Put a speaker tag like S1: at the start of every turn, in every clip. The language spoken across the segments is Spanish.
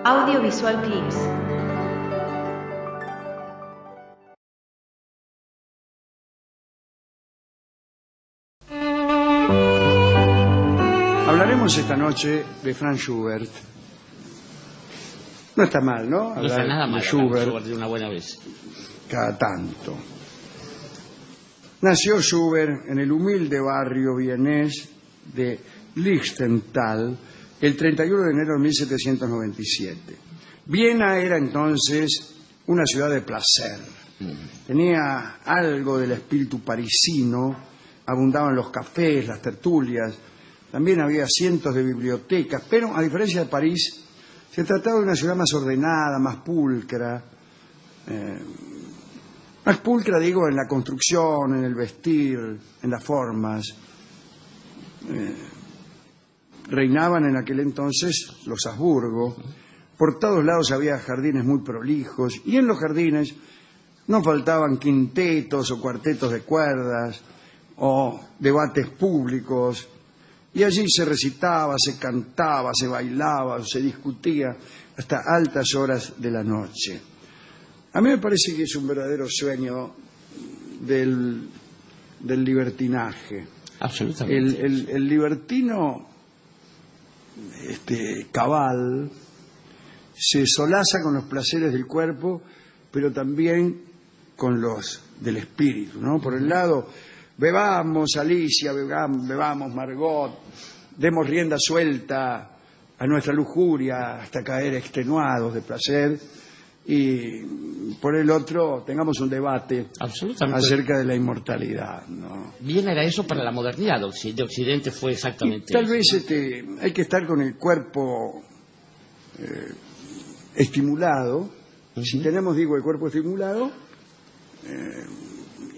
S1: Audiovisual Clips.
S2: Hablaremos esta noche de Franz Schubert. No está mal, ¿no?
S3: No está nada mal
S2: de Schubert
S3: de una buena vez.
S2: cada tanto. Nació Schubert en el humilde barrio vienés de Lichtental el 31 de enero de 1797. Viena era entonces una ciudad de placer. Tenía algo del espíritu parisino, abundaban los cafés, las tertulias, también había cientos de bibliotecas, pero a diferencia de París, se trataba de una ciudad más ordenada, más pulcra. Más pulcra, digo, en la construcción, en el vestir, en las formas. Reinaban en aquel entonces los Habsburgo. Por todos lados había jardines muy prolijos, y en los jardines no faltaban quintetos o cuartetos de cuerdas o debates públicos. Y allí se recitaba, se cantaba, se bailaba, se discutía hasta altas horas de la noche. A mí me parece que es un verdadero sueño del libertinaje.
S3: Absolutamente.
S2: El libertino cabal se solaza con los placeres del cuerpo, pero también con los del espíritu, ¿no? Por el lado, bebamos, Alicia, bebamos, Margot, demos rienda suelta a nuestra lujuria hasta caer extenuados de placer, y por el otro tengamos un debate acerca de la inmortalidad, ¿no?
S3: Bien era eso para la modernidad de Occidente, fue exactamente
S2: y tal
S3: eso.
S2: vez hay que estar con el cuerpo estimulado. Si tenemos, digo, el cuerpo estimulado,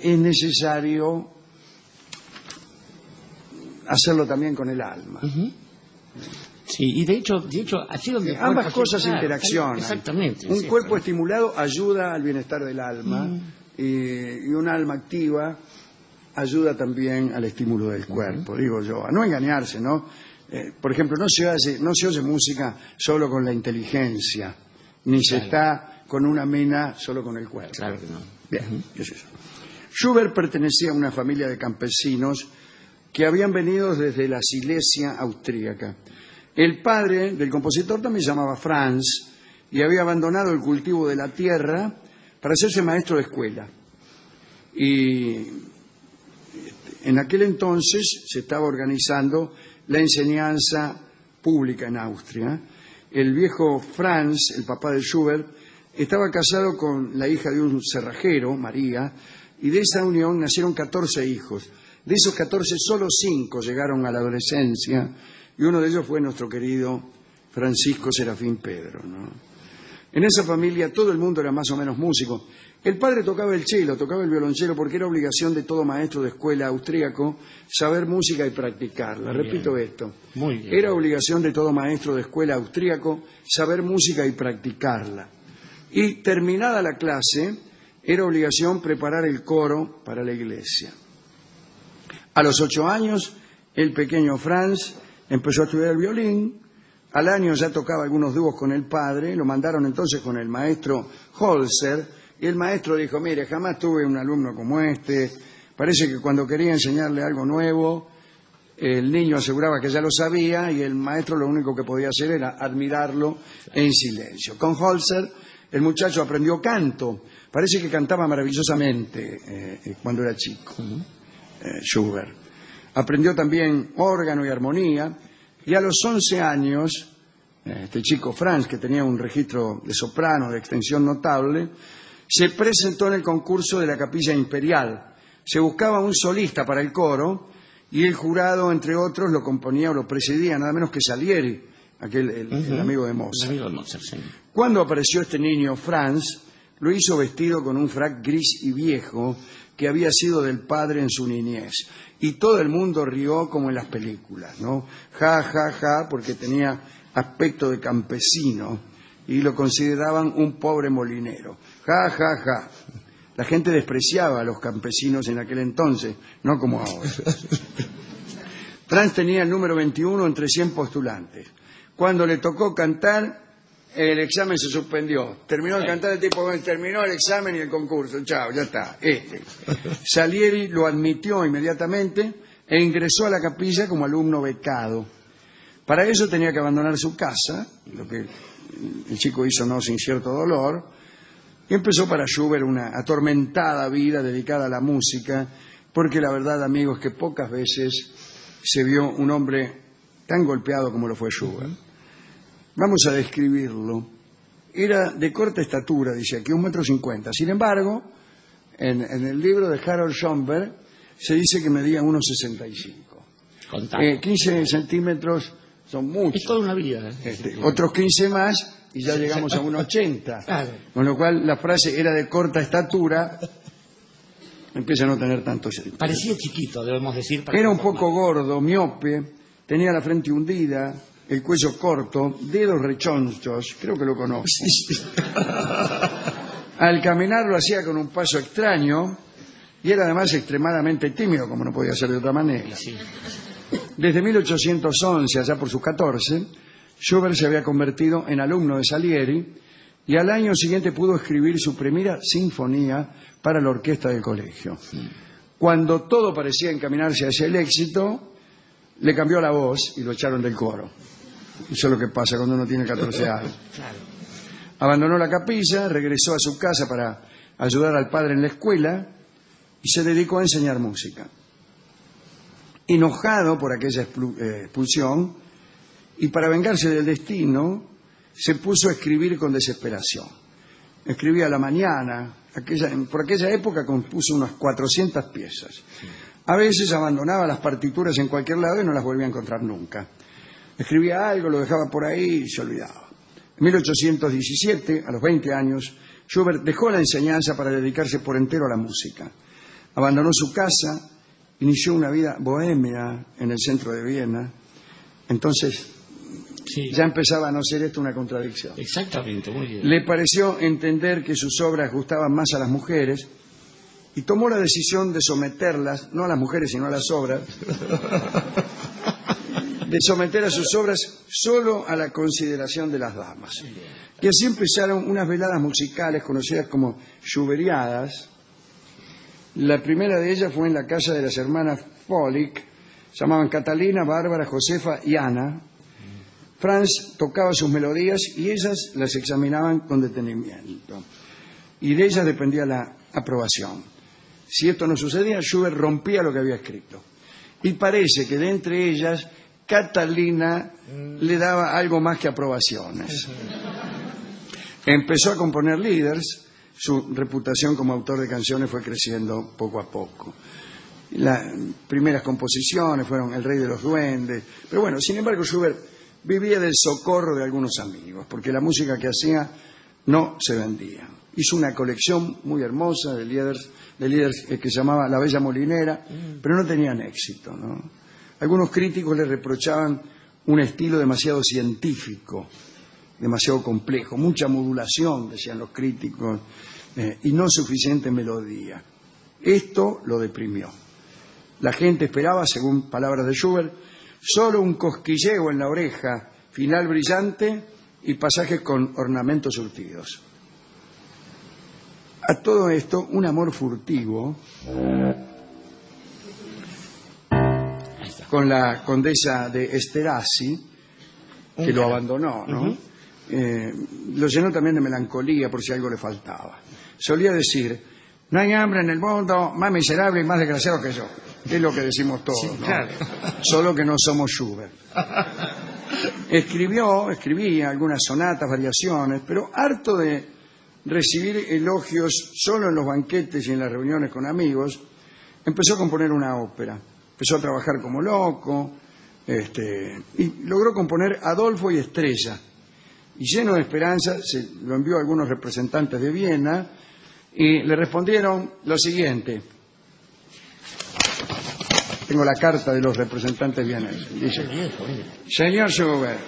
S2: es necesario hacerlo también con el alma.
S3: Sí, y de hecho así donde
S2: ambas cosas interaccionan.
S3: Exactamente.
S2: Un cuerpo estimulado ayuda al bienestar del alma, y un alma activa ayuda también al estímulo del cuerpo, digo yo. A no engañarse, ¿no? Por ejemplo, no se oye música solo con la inteligencia, ni se está con una mina solo con el cuerpo.
S3: Claro que no.
S2: Bien, ¿qué es eso? Schubert pertenecía a una familia de campesinos que habían venido desde la Silesia austríaca. El padre del compositor también se llamaba Franz y había abandonado el cultivo de la tierra para hacerse maestro de escuela. Y en aquel entonces se estaba organizando la enseñanza pública en Austria. El viejo Franz, el papá de Schubert, estaba casado con la hija de un cerrajero, María, y de esa unión nacieron 14 hijos. De esos 14, solo 5 llegaron a la adolescencia, y uno de ellos fue nuestro querido Francisco Serafín Pedro, ¿no? En esa familia todo el mundo era más o menos músico. El padre tocaba el cello, tocaba el violonchelo, porque era obligación de todo maestro de escuela austríaco saber música y practicarla. Repito esto.
S3: Muy bien.
S2: Era obligación de todo maestro de escuela austríaco saber música y practicarla. Y terminada la clase, era obligación preparar el coro para la iglesia. A los 8 años, el pequeño Franz empezó a estudiar el violín. Al año ya tocaba algunos dúos con el padre. Lo mandaron entonces con el maestro Holzer. Y el maestro dijo: mire, jamás tuve un alumno como este. Parece que cuando quería enseñarle algo nuevo, el niño aseguraba que ya lo sabía, y el maestro lo único que podía hacer era admirarlo en silencio. Con Holzer el muchacho aprendió canto. Parece que cantaba maravillosamente cuando era chico. Schubert. Aprendió también órgano y armonía, y a los 11 años, este chico Franz, que tenía un registro de soprano de extensión notable, se presentó en el concurso de la Capilla Imperial. Se buscaba un solista para el coro, y el jurado, entre otros, lo componía o lo presidía nada menos que Salieri, el amigo de Mozart.
S3: El amigo de Mozart, sí.
S2: Cuando apareció este niño Franz, lo hizo vestido con un frac gris y viejo que había sido del padre en su niñez. Y todo el mundo rió como en las películas, ¿no? Ja, ja, ja, porque tenía aspecto de campesino y lo consideraban un pobre molinero. Ja, ja, ja. La gente despreciaba a los campesinos en aquel entonces, no como ahora. Franz tenía el número 21 entre 100 postulantes. Cuando le tocó cantar, el examen se suspendió. Terminó de cantar el tipo, bueno, terminó el examen y el concurso. Chao, ya está. Salieri lo admitió inmediatamente e ingresó a la capilla como alumno becado. Para eso tenía que abandonar su casa, lo que el chico hizo no sin cierto dolor, y empezó para Schubert una atormentada vida dedicada a la música, porque la verdad, amigos, que pocas veces se vio un hombre tan golpeado como lo fue Schubert. Vamos a describirlo. Era de corta estatura, dice aquí, 1,50 m. Sin embargo, en el libro de Harold Schoenberg se dice que medía 1,65 m. 15 centímetros son muchos.
S3: Es toda una vida.
S2: Otros 15 más y ya llegamos a 1,80 m. Claro. Con lo cual la frase era de corta estatura, empieza a no tener tanto sentido.
S3: Parecía chiquito, debemos decir.
S2: Era un poco gordo, miope, tenía la frente hundida, el cuello corto, dedos rechonchos, creo que lo conoces. Al caminar lo hacía con un paso extraño y era además extremadamente tímido, como no podía ser de otra manera.
S3: Sí.
S2: Desde 1811, allá por sus 14, Schubert se había convertido en alumno de Salieri y al año siguiente pudo escribir su primera sinfonía para la orquesta del colegio. Cuando todo parecía encaminarse hacia el éxito, le cambió la voz y lo echaron del coro. Eso es lo que pasa cuando uno tiene 14 años. Abandonó la capilla, regresó a su casa para ayudar al padre en la escuela y se dedicó a enseñar música. Enojado por aquella expulsión y para vengarse del destino, se puso a escribir con desesperación. Escribía a la mañana, por aquella época compuso unas 400 piezas. A veces abandonaba las partituras en cualquier lado y no las volvía a encontrar nunca. Escribía algo, lo dejaba por ahí y se olvidaba. En 1817, a los 20 años, Schubert dejó la enseñanza para dedicarse por entero a la música. Abandonó su casa, inició una vida bohemia en el centro de Viena. Entonces, ya empezaba a no ser esto una contradicción.
S3: Exactamente, muy bien.
S2: Le pareció entender que sus obras gustaban más a las mujeres y tomó la decisión de someterlas, no a las mujeres sino a las obras, de someter a sus obras solo a la consideración de las damas. Y así empezaron unas veladas musicales conocidas como schuberiadas. La primera de ellas fue en la casa de las hermanas Folick, se llamaban Catalina, Bárbara, Josefa y Ana. Franz tocaba sus melodías y ellas las examinaban con detenimiento. Y de ellas dependía la aprobación. Si esto no sucedía, Schubert rompía lo que había escrito. Y parece que de entre ellas, Catalina le daba algo más que aprobaciones. Empezó a componer lieders. Su reputación como autor de canciones fue creciendo poco a poco. Las primeras composiciones fueron El Rey de los Duendes. Pero bueno, sin embargo, Schubert vivía del socorro de algunos amigos, porque la música que hacía no se vendía. Hizo una colección muy hermosa de lieders que se llamaba La Bella Molinera, pero no tenían éxito, ¿no? Algunos críticos le reprochaban un estilo demasiado científico, demasiado complejo, mucha modulación, decían los críticos, y no suficiente melodía. Esto lo deprimió. La gente esperaba, según palabras de Schubert, solo un cosquilleo en la oreja, final brillante y pasajes con ornamentos surtidos. A todo esto, un amor furtivo con la condesa de Esterházy, que lo abandonó, ¿no? Lo llenó también de melancolía por si algo le faltaba. Solía decir, no hay hombre en el mundo más miserable y más desgraciado que yo. Es lo que decimos todos, sí, ¿no? Claro. Solo que no somos Schubert. Escribía algunas sonatas, variaciones, pero harto de recibir elogios solo en los banquetes y en las reuniones con amigos, empezó a componer una ópera. Empezó a trabajar como loco, y logró componer Adolfo y Estrella. Y lleno de esperanza, se lo envió a algunos representantes de Viena y le respondieron lo siguiente. Tengo la carta de los representantes vieneses. Dice, señor Schubert,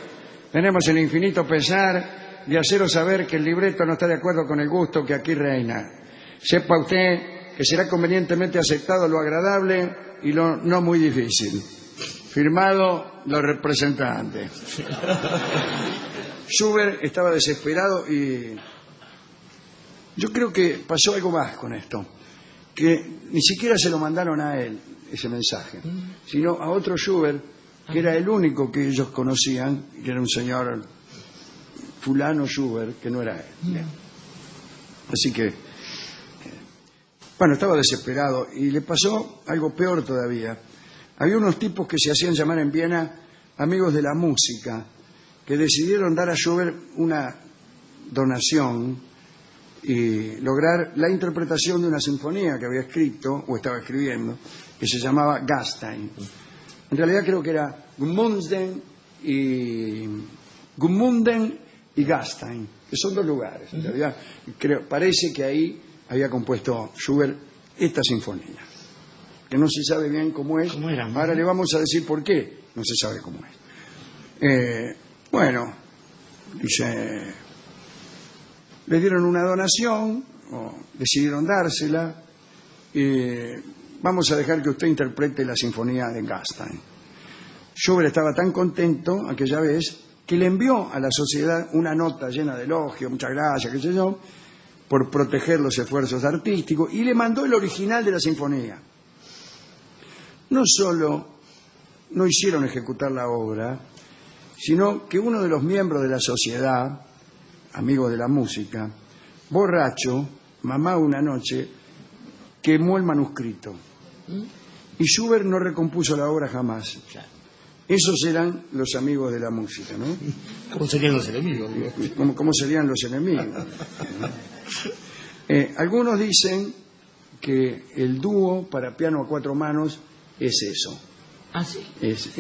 S2: tenemos el infinito pesar de haceros saber que el libreto no está de acuerdo con el gusto que aquí reina. Sepa usted que será convenientemente aceptado lo agradable y lo no muy difícil. Firmado los representantes. Schubert estaba desesperado y yo creo que pasó algo más con esto, que ni siquiera se lo mandaron a él ese mensaje, sino a otro Schubert, que era el único que ellos conocían, que era un señor fulano Schubert, que no era él. Así que, bueno, estaba desesperado y le pasó algo peor todavía. Había unos tipos que se hacían llamar en Viena amigos de la música, que decidieron dar a Schubert una donación y lograr la interpretación de una sinfonía que había escrito, o estaba escribiendo, que se llamaba Gastein. En realidad creo que era Gmunden y Gastein, que son dos lugares. En realidad parece que ahí había compuesto Schubert esta sinfonía, que no se sabe bien cómo es.
S3: ¿Cómo era?
S2: Ahora le vamos a decir por qué no se sabe cómo es. Bueno, dice, le dieron una donación, o decidieron dársela, vamos a dejar que usted interprete la sinfonía de Gastein. Schubert estaba tan contento aquella vez que le envió a la sociedad una nota llena de elogios, muchas gracias, qué sé yo, por proteger los esfuerzos artísticos, y le mandó el original de la sinfonía. No solo no hicieron ejecutar la obra, sino que uno de los miembros de la sociedad, amigo de la música, borracho, mamá una noche, quemó el manuscrito. Y Schubert no recompuso la obra jamás. Esos eran los amigos de la música, ¿no?
S3: ¿Cómo serían los enemigos?
S2: ¿Cómo serían los enemigos? Algunos dicen que el dúo para piano a cuatro manos es eso.
S3: Ah, sí.
S2: Es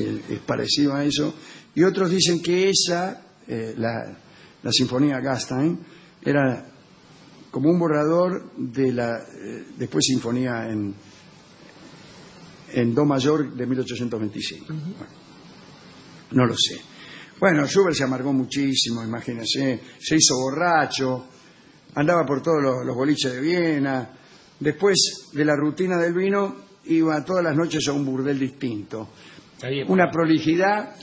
S2: parecido a eso. Y otros dicen que esa, la sinfonía Gastein, era como un borrador de la después sinfonía en do mayor de 1825. Bueno, no lo sé. Bueno, Schubert se amargó muchísimo, imagínense, se hizo borracho, andaba por todos los boliches de Viena. Después de la rutina del vino, iba todas las noches a un burdel distinto. Una prolijidad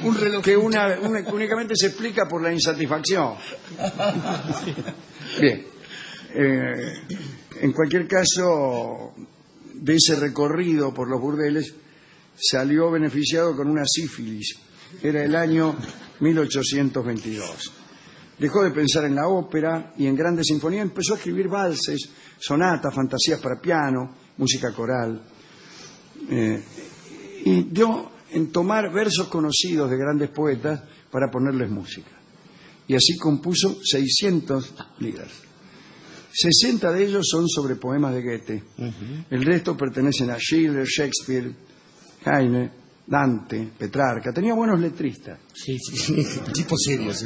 S2: un reloj que únicamente se explica por la insatisfacción. Bien. En cualquier caso, de ese recorrido por los burdeles, salió beneficiado con una sífilis. Era el año 1822. Dejó de pensar en la ópera y en grandes sinfonías, empezó a escribir valses, sonatas, fantasías para piano, música coral. Y dio en tomar versos conocidos de grandes poetas para ponerles música. Y así compuso 600 liras. 60 de ellos son sobre poemas de Goethe. El resto pertenecen a Schiller, Shakespeare, Heine, Dante, Petrarca. Tenía buenos letristas.
S3: Sí, tipo serios.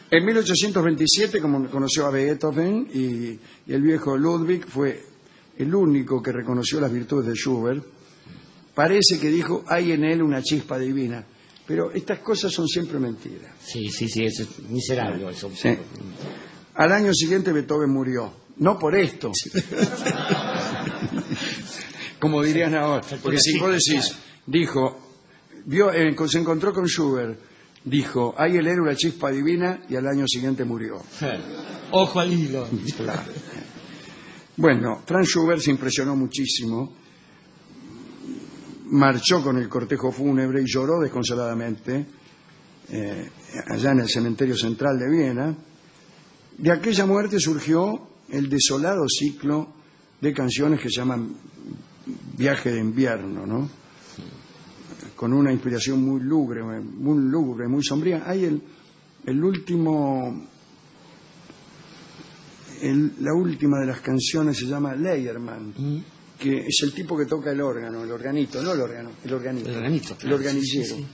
S2: En 1827 conoció a Beethoven y el viejo Ludwig fue el único que reconoció las virtudes de Schubert. Parece que dijo, hay en él una chispa divina. Pero estas cosas son siempre mentiras.
S3: Sí, eso es miserable. Eso.
S2: Sí. Al año siguiente Beethoven murió. No por esto. Como dirían ahora. Porque si vos decís, se encontró con Schubert, dijo, hay en él una chispa divina, y al año siguiente murió.
S3: Ojo al hilo.
S2: Claro. Bueno, Franz Schubert se impresionó muchísimo. Marchó con el cortejo fúnebre y lloró desconsoladamente allá en el cementerio central de Viena. De aquella muerte surgió el desolado ciclo de canciones que se llaman Viaje de invierno, ¿no? Con una inspiración muy lúgubre, muy sombría. Hay la última de las canciones se llama Leyermann, que es el tipo que toca el órgano, el organito, no el órgano, el organito.
S3: El organito,
S2: el organillero.
S3: Sí.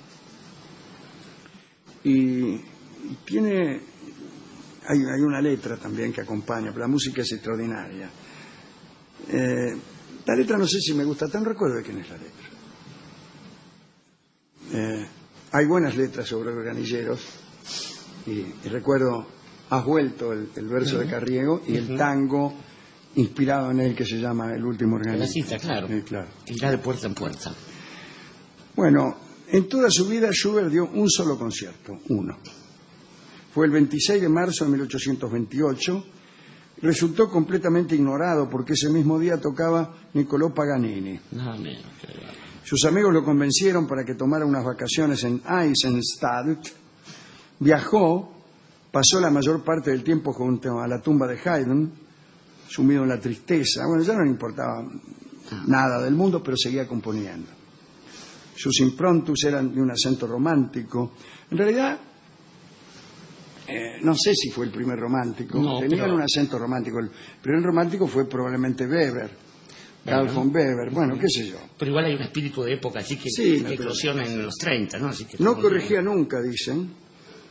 S2: Y tiene, hay una letra también que acompaña, pero la música es extraordinaria. La letra no sé si me gusta, tan recuerdo de quién es la letra. Hay buenas letras sobre organilleros y recuerdo Has vuelto, el verso de Carriego, y el tango inspirado en él que se llama El último organillo.
S3: La cita, claro.
S2: Claro.
S3: Irá de puerta en puerta.
S2: Bueno, En toda su vida Schubert dio un solo concierto, uno. Fue el 26 de marzo de 1828. Resultó completamente ignorado porque ese mismo día tocaba Niccolò Paganini.
S3: No, menos,
S2: Sus amigos lo convencieron para que tomara unas vacaciones en Eisenstadt. Viajó, pasó la mayor parte del tiempo junto a la tumba de Haydn, sumido en la tristeza. Bueno, ya no le importaba nada del mundo, pero seguía componiendo. Sus improntus eran de un acento romántico. En realidad, no sé si fue el primer romántico.
S3: No,
S2: Tenían un acento romántico. El primer romántico fue probablemente Weber, Carl von Weber, bueno, qué sé yo.
S3: Pero igual hay un espíritu de época, así que
S2: Sí,
S3: eclosiona en los 30, ¿no? Así que
S2: no corregía nunca, dicen.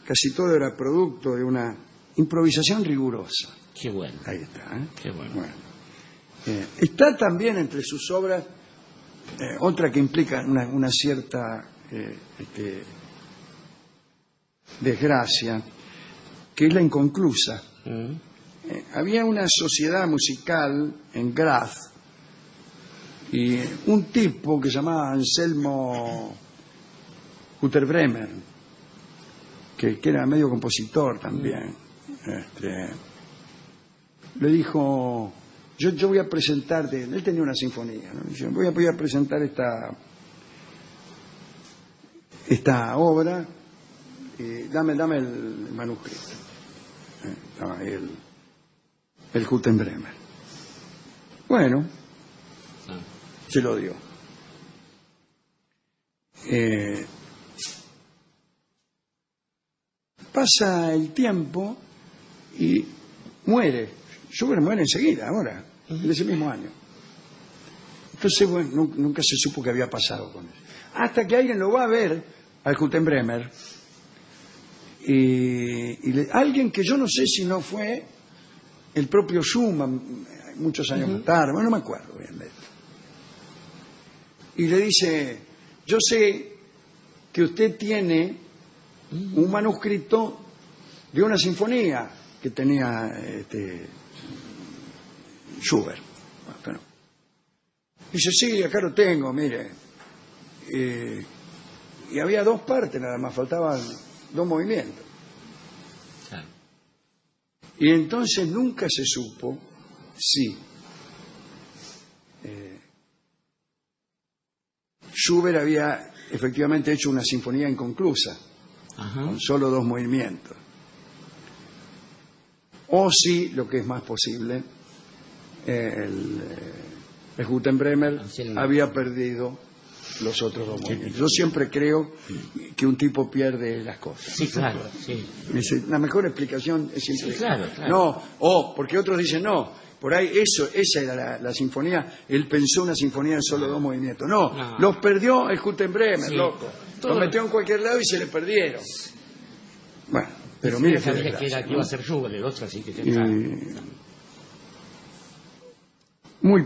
S2: Casi todo era producto de una improvisación rigurosa.
S3: Qué bueno.
S2: Ahí está, ¿eh?
S3: Qué bueno.
S2: Está también entre sus obras otra que implica una cierta desgracia, que es la inconclusa. Había una sociedad musical en Graz y un tipo que se llamaba Anselmo Unterbremer, que era medio compositor también, le dijo: yo voy a presentarte, él tenía una sinfonía, ¿no? Dice, voy a presentar esta obra, y dame el manuscrito. El Unterbremer. Bueno, se lo dio. Pasa el tiempo y muere. Schubert muere enseguida, ahora, en ese mismo año. Entonces, bueno, nunca se supo qué había pasado con él. Hasta que alguien lo va a ver al Unterbremer y alguien que yo no sé si no fue el propio Schumann, muchos años más tarde, bueno, no me acuerdo bien de esto. Y le dice: yo sé que usted tiene un manuscrito de una sinfonía que tenía Schubert. Bueno, dice: sí, acá lo tengo, mire. Y había dos partes nada más, faltaban dos movimientos. Y entonces nunca se supo si Schubert había efectivamente hecho una sinfonía inconclusa, con solo dos movimientos, o si, lo que es más posible, el Unterbremer había perdido los otros dos movimientos. Yo siempre creo que un tipo pierde las cosas.
S3: Sí, claro, sí.
S2: La mejor explicación es siempre...
S3: Sí, claro.
S2: No, porque otros dicen, no, por ahí esa era la sinfonía, él pensó una sinfonía en solo dos movimientos. No, los perdió el Unterbremer, loco. Los metió en cualquier lado y se le perdieron. Bueno, pero mire...
S3: sabía que iba a ser Schubert, el otro, así que...
S2: Muy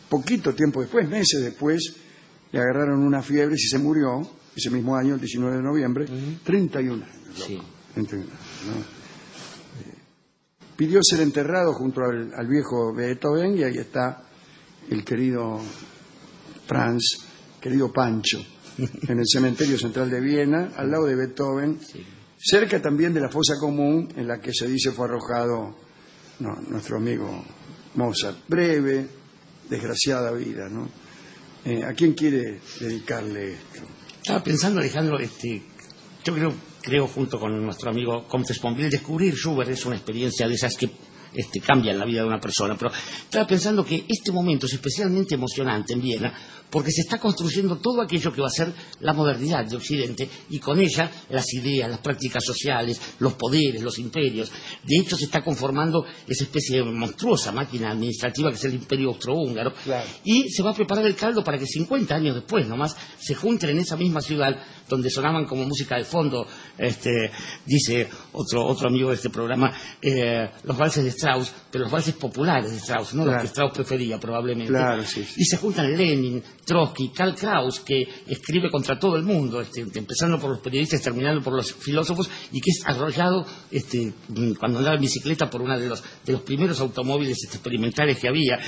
S2: poquito tiempo después, meses después, le agarraron una fiebre y se murió ese mismo año, el 19 de noviembre, 31 años.
S3: Sí.
S2: 31 años, ¿no? Pidió ser enterrado junto al viejo Beethoven y ahí está el querido Franz, querido Pancho, en el cementerio central de Viena, al lado de Beethoven, cerca también de la fosa común en la que se dice fue arrojado nuestro amigo Mozart. Breve, desgraciada vida, ¿no? ¿A quién quiere dedicarle esto?
S3: Estaba pensando, Alejandro, yo creo junto con nuestro amigo Comte Sponville, descubrir Schubert es una experiencia de esas que cambian la vida de una persona, pero estaba pensando que este momento es especialmente emocionante en Viena porque se está construyendo todo aquello que va a ser la modernidad de Occidente y con ella las ideas, las prácticas sociales, los poderes, los imperios. De hecho se está conformando esa especie de monstruosa máquina administrativa que es el Imperio Austrohúngaro. Claro. Y se va a preparar el caldo para que 50 años después nomás se junten en esa misma ciudad donde sonaban como música de fondo, dice otro amigo de este programa, los valses de Strauss, pero los valses populares de Strauss, no los que Strauss prefería probablemente.
S2: Claro, sí.
S3: Y se juntan Lenin, Trotsky, Karl Kraus, que escribe contra todo el mundo, empezando por los periodistas, terminando por los filósofos, y que es arrollado cuando andaba en bicicleta por uno de los primeros automóviles experimentales que había,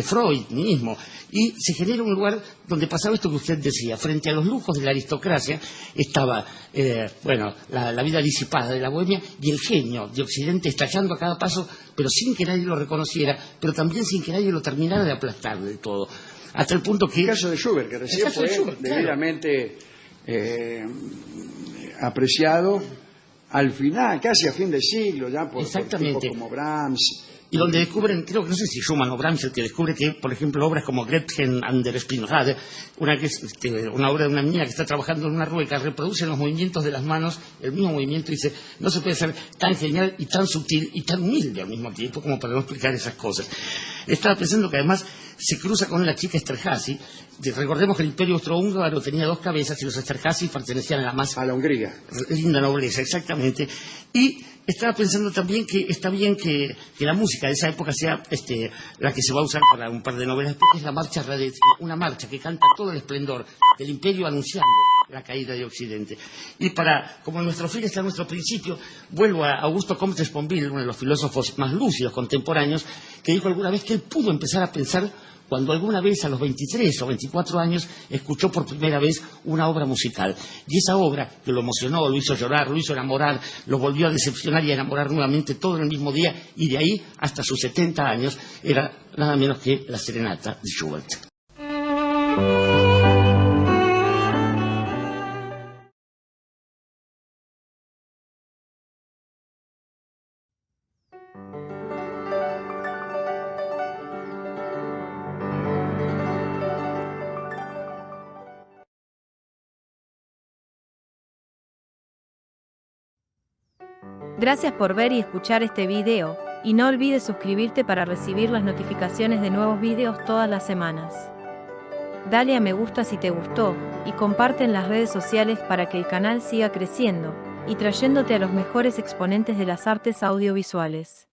S3: Freud mismo. Y se genera un lugar donde pasaba esto que usted decía, frente a los lujos de la aristocracia estaba la vida disipada de la bohemia y el genio de Occidente estallando a cada paso, pero sin que nadie lo reconociera, pero también sin que nadie lo terminara de aplastar del todo. Hasta el punto que...
S2: El caso de Schubert, que recién fue debidamente apreciado al final, casi a fin de siglo, ya por tipos como Brahms.
S3: Y donde descubren, creo que no sé si Schumann o Brahms, el que descubre que, por ejemplo, obras como Gretchen and der Spinnrad, una obra de una niña que está trabajando en una rueca, reproducen los movimientos de las manos, el mismo movimiento, y dice, no se puede ser tan genial y tan sutil y tan humilde al mismo tiempo como para no explicar esas cosas. Estaba pensando que además se cruza con la chica Esterházy. Recordemos que el Imperio Austrohúngaro tenía dos cabezas y los Esterházy pertenecían a la
S2: Hungría.
S3: Linda nobleza, exactamente. Y estaba pensando también que está bien que la música de esa época sea la que se va a usar para un par de novelas, porque es la marcha Radetzky, una marcha que canta todo el esplendor del imperio anunciando la caída de Occidente. Y como en nuestro fin está nuestro principio, vuelvo a Augusto Comte Sponville, uno de los filósofos más lúcidos contemporáneos, que dijo alguna vez que él pudo empezar a pensar cuando alguna vez a los 23 o 24 años escuchó por primera vez una obra musical. Y esa obra que lo emocionó, lo hizo llorar, lo hizo enamorar, lo volvió a decepcionar y a enamorar nuevamente todo en el mismo día, y de ahí hasta sus 70 años era nada menos que la Serenata de Schubert.
S1: Gracias por ver y escuchar este video, y no olvides suscribirte para recibir las notificaciones de nuevos videos todas las semanas. Dale a me gusta si te gustó, y comparte en las redes sociales para que el canal siga creciendo, y trayéndote a los mejores exponentes de las artes audiovisuales.